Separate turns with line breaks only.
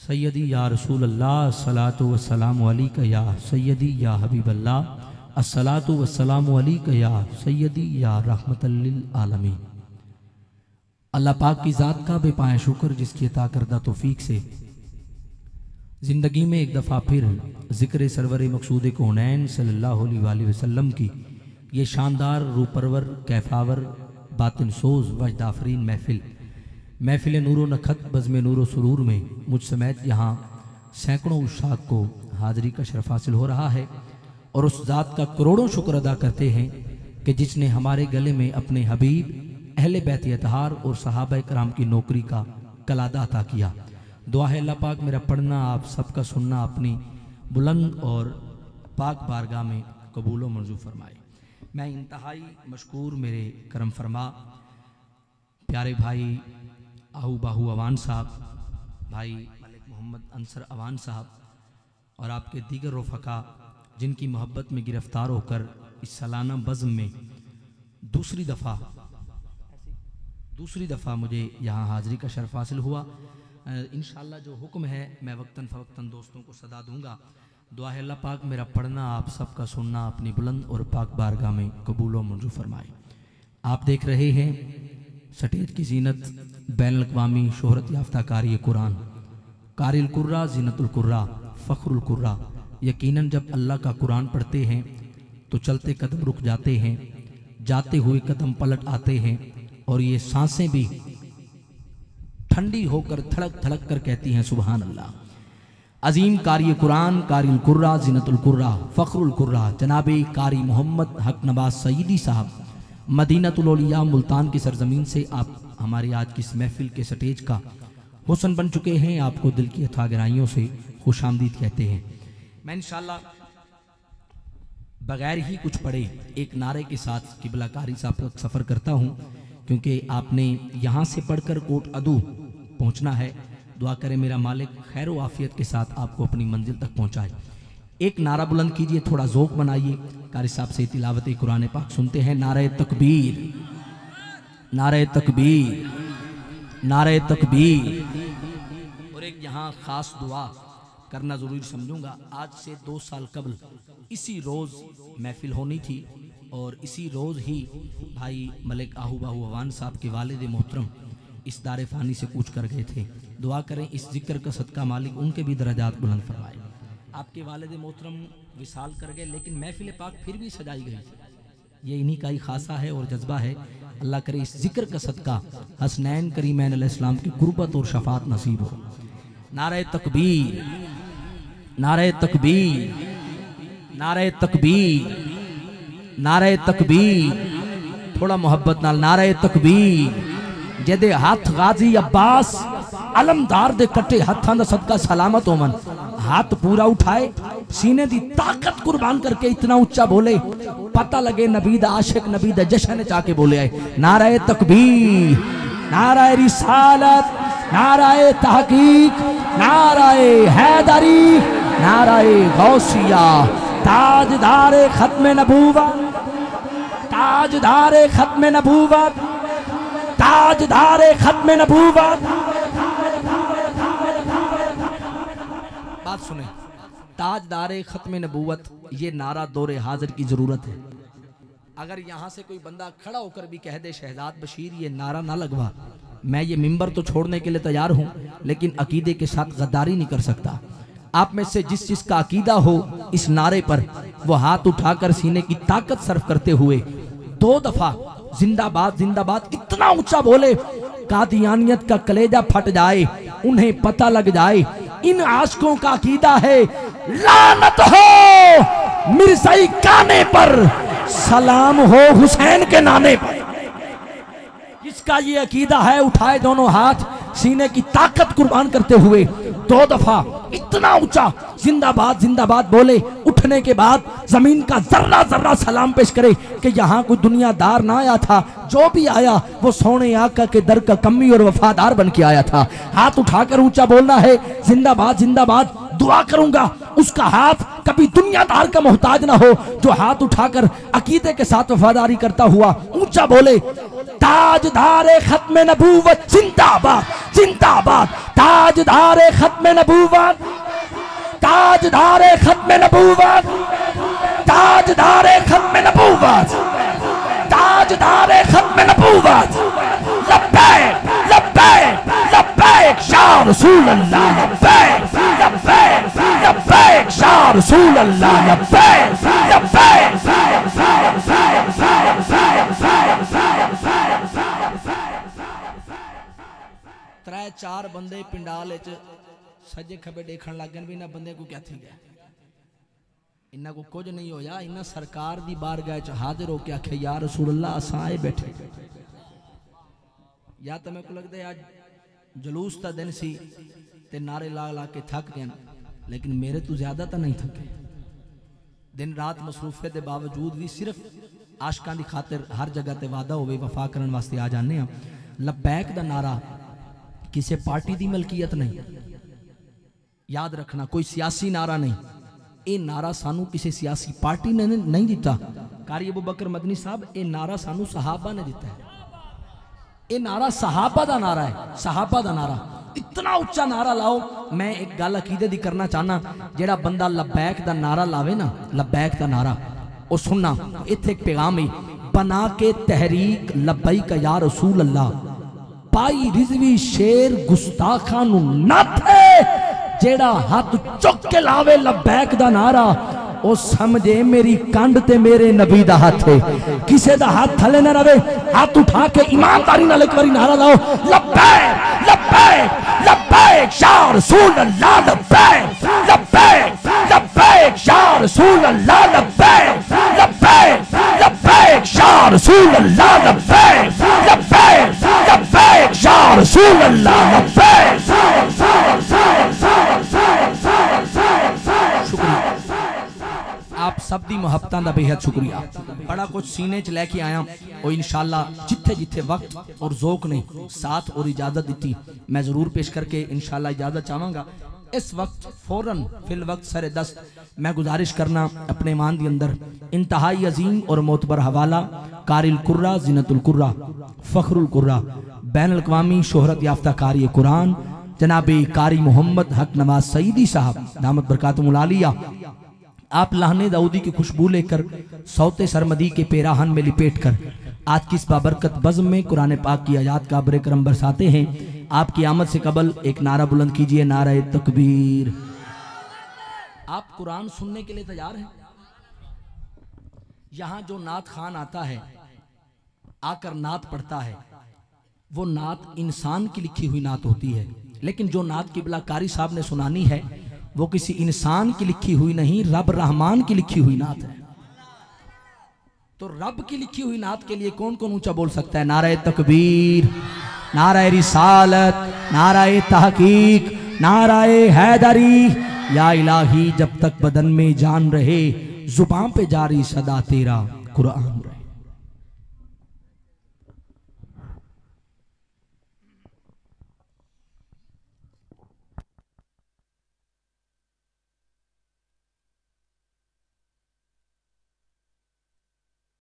सैयदी या रसूल अल्लाह अस्सलातु वस्सलामु अलैका या सैयदी या हबीब अल्लाह अस्सलातु वस्सलामु अलैका या सैयदी या रहमतल लिल आलमीन। अल्लाह पाक की ज़ात का बेपाया शुक्र जिसकी अता करदा तौफीक से ज़िंदगी में एक दफ़ा फिर ज़िक्र सरवर मकसूद कौनैन सल्लल्लाहु अलैहि वसल्लम की ये शानदार रूपरवर कैफावर बातिन सोज वजदाफरीन महफिल नूरो नखत बज़्म नूरो सुरूर में मुझ समेत यहाँ सैकड़ों उशाक को हाज़री का शरफ हासिल हो रहा है और उस ज़ात का करोड़ों शुक्र अदा करते हैं कि जिसने हमारे गले में अपने हबीब अहले बैत अतहार और सहाबा कराम की नौकरी का कलादा अता किया। दुआ है अल्लाह पाक मेरा पढ़ना आप सबका सुनना अपनी बुलंद और पाक बारगाह में कबूल व मंजूर फरमाए। मैं इंतहाई मशकूर मेरे करम फरमा प्यारे भाई आहू बाहू अवान साहब, भाई मलिक मोहम्मद अंसर अवान साहब और आपके दीगर रफ़का जिनकी मोहब्बत में गिरफ़्तार होकर इस सालाना बज़्म में दूसरी दफ़ा मुझे यहाँ हाज़री का शरफ हासिल हुआ। इंशाअल्लाह जो हुक्म है मैं वक्तन फ़वक्तन दोस्तों को सदा दूँगा। दुआ है अल्लाह पाक मेरा पढ़ना आप सबका सुनना अपनी बुलंद और पाक बारगाह में कबूल व मंजूर फरमाए। आप देख रहे हैं स्टेज की जीनत बैनुल अक़वामी शोहरत याफ्ता कारी कुरान कारिल कुर्रा जीनतुल कुर्रा फ़ख्रुल कुर्रा। यकीनन जब अल्लाह का कुरान पढ़ते हैं तो चलते कदम रुक जाते हैं, जाते हुए कदम पलट आते हैं और ये सांसें भी ठंडी होकर धड़क धड़क कर कहती हैं सुबहान अल्लाह। अजीम कारी कुरान कारिल कुर्रा जीनतुल कुर्रा फ़ख्रुल कुर्रा जनाबे कारी मोहम्मद हक नवाज सईदी साहब मदीनतुल औलिया मुल्तान की सरजमीन से आप हमारी आज की इस महफिल के स्टेज का हुस्न बन चुके हैं। आपको दिल की अथाह गहराइयों से खुशामदीद कहते हैं। मैं इंशाअल्लाह बगैर ही कुछ पढ़े एक नारे के साथ किबला कारी साहब तक सफ़र करता हूँ, क्योंकि आपने यहाँ से पढ़कर कोट अदू पहुँचना है। दुआ करें मेरा मालिक खैर व आफियत के साथ आपको अपनी मंजिल तक पहुँचाए। एक नारा बुलंद कीजिए, थोड़ा ज़ोक बनाइए। कारी साहब से तिलावत कुरान पाक सुनते हैं। नारे तकबीर, नारे तकबीर, नारे तकबीर। और एक यहाँ ख़ास दुआ करना ज़रूरी समझूंगा। आज से 2 साल कबल इसी रोज़ महफिल होनी थी और इसी रोज़ ही भाई मलिक आहू बाहू अवान साहब के वालिद मोहतरम इस दारे फ़ानी से कूच कर गए थे। दुआ करें इस जिक्र का सदका मालिक उनके भी दर्जात बुलंद फरमाए। आपके वालिद मोहतरम विसाल कर गए लेकिन महफिल पाक फिर भी सजाई गई। ये इन्हीं का ही खासा है और जज्बा है। अल्लाह करे इस जिक्र का सदका हसनैन करीमैन अलैहिस्सलाम की कुर्बत और शफात नसीब हो। नारे तकबीर, नारे तकबीर, नारे तकबीर, नारे तकबीर। थोड़ा मोहब्बत नाल नारे तकबीर। जेदे हाथ गाजी अब्बास अलमदार दे कट्टे हत्थां दा सदका सलामत होवन। हाथ पूरा उठाए, सीने दी ताकत कुर्बान करके इतना ऊंचा बोले पता लगे नबी दा आशिक नबी दा जश्न चाके बोले आए। नारे तकबीर, नारे रिसालत, नारे तहकीक, नारे हैदरी, नारे गौसिया। ताजदारे खत्मे नबूवत, ताजदारे खत्मे नबूवत, ताजदारे खत्मे नबूवत। बात सुने, ताजदारे खत्मे नबूवत ये नारा दौरे हाजिर की जरूरत है। अगर यहाँ से कोई बंदा खड़ा होकर भी कह दे शहजाद बशीर ये नारा ना लगवा, मैं ये मिंबर तो छोड़ने के लिए तैयार हूँ लेकिन अकीदे के साथ गद्दारी नहीं कर सकता। आप में से जिस जिसका अकीदा हो इस नारे पर वो हाथ उठाकर सीने की ताकत सर्व करते हुए 2 दफा जिंदाबाद जिंदाबाद इतना ऊंचा बोले कादियानियत का कलेजा फट जाए, उन्हें पता लग जाए इन आशिकों का अकीदा है लानत हो मिर्ज़ाई काने पर, सलाम हो हुसैन के नाने पर। इसका ये अकीदा है उठाए दोनों हाथ सीने की ताकत कुर्बान करते हुए 2 दफा इतना ऊंचा जिंदाबाद जिंदाबाद बोले। उठने के बाद जमीन का जर्रा जर्रा सलाम पेश करे कि यहाँ कोई दुनियादार ना आया था, जो भी आया वो सोने आका के दर का कमी और वफादार बन के आया था। हाथ उठाकर ऊंचा बोलना है जिंदाबाद जिंदाबाद। दुआ करूंगा उसका हाथ कभी दुनियादार का मोहताज ना हो, जो हाथ उठाकर अकीदे के साथ वफादारी करता हुआ ऊंचा बोले ताजदारे खत्मे नबूवत जिंदाबाद जिंदाबाद, ताजदारे खत्म नबूवत, ताजदारे खत्म नबूवत, ताजदारे खत्म नबूवत, ताजदारे खत्म नबूवत। लब्बैक लब्बैक लब्बैक या रसूल अल्लाह, लब्बैक लब्बैक लब्बैक या रसूल अल्लाह, लब्बैक लब्बैक। त्रै चार बंदे पिंडाल सज्जे खबे देखण लग गए भी इन्हां बंदे को क्या थी गया, इन्हां को कुछ नहीं होया। इन्हां सरकार दी बारगाह च हाजिर होके आखे या रसूल अल्लाह असां आए बैठे। या तो मेरे को लगता है आज जलूस का दिन सी ते नारे ला ला के थक गए, लेकिन मेरे तो ज्यादा तो नहीं थके। दिन रात मसरूफियत के बावजूद भी सिर्फ आशकां की खातिर हर जगह ते वादा होवे वफा करने वास्ते आ जाने हैं। लब्बैक दा नारा किसी पार्टी की मलकीयत नहीं, याद रखना, कोई सियासी नारा नहीं। ये नारा सानू किसी सियासी पार्टी ने नहीं दिता। कारी अबू बकर मदनी साहब, ये नारा सानू सहाबा ने दिता है। ये नारा सहाबा का नारा है, सहाबा का नारा। इतना उच्चा नारा लाओ। मैं एक गल अकीदे दी करना चाहना, जेड़ा बंदा लब्बैक का नारा लावे ना, लब्बैक का नारा वो सुनना, इत्थे एक पैगाम है, बना के तहरीक लब्बैक या रसूल अल्लाह, पाई रिजवी शेर गुस्ताखा नु नथ है। जेड़ा हाथ चुक के लावे लब्बैक दा नारा, ओ समझे मेरी कंड ते मेरे नबी दा हाथ है। किसे दा हाथ थले न रवे, हाथ उठा के ईमानदारी नाल एक बारी नारा लाओ, लब्बैक लब्बैक लब्बैक या रसूल अल्लाह, लब्बैक लब्बैक लब्बैक या रसूल अल्लाह, लब्बैक लब्बैक लब्बैक या रसूल अल्लाह, लब्बैक लब्बैक लब्बैक या रसूल अल्लाह, लब्बैक। आप सब दी मुहब्बतां दा बेहद शुक्रिया। बड़ा कुछ सीने च लैके आया और इंशाअल्लाह जिथे जिथे वक्त और ज़ौक ने साथ और इजाज़त दी मैं ज़रूर पेश करके इंशाअल्लाह इजाज़त चाहूँगा। इस वक्त फ़ौरन फिल वक्त सरे दस्त मैं गुजारिश करना अपने ईमान के अंदर इंतहाई अजीम और मोतबर हवाला कारिल कुर्रा ज़ीनतुल कुर्रा फ़ख्रुल कुर्रा बैन अल-अक़वामी शोहरत याफ्ता कारी कुरान जनाबे कारी मोहम्मद हक नवाज सईदी साहब दामत बरकातुहुल आलिया, आप लाहने दाऊदी की खुशबू लेकर सौते सरमदी के पेराहन में लिपेट कर आज की इस बाबरकत बज़्म में कुरान पाक की आयात का अब्र करम बरसाते हैं। आपकी आमद से कबल एक नारा बुलंद कीजिए, नारा तकबीर। आप कुरान सुनने के लिए तैयार हैं? यहाँ जो नात खान आता है आकर नात पढ़ता है, वो नात इंसान की लिखी हुई नात होती है, लेकिन जो नात किबला कारी साहब ने सुनानी है वो किसी इंसान की लिखी हुई नहीं, रब रहमान की लिखी हुई नात है। तो रब की लिखी हुई नात के लिए कौन कौन ऊंचा बोल सकता है? नारा तकबीर, नारा रिसालत, नारा तहकीक, नारा हैदरी। या इलाही जब तक बदन में जान रहे, जुबान पे जारी सदा तेरा कुरान रहे।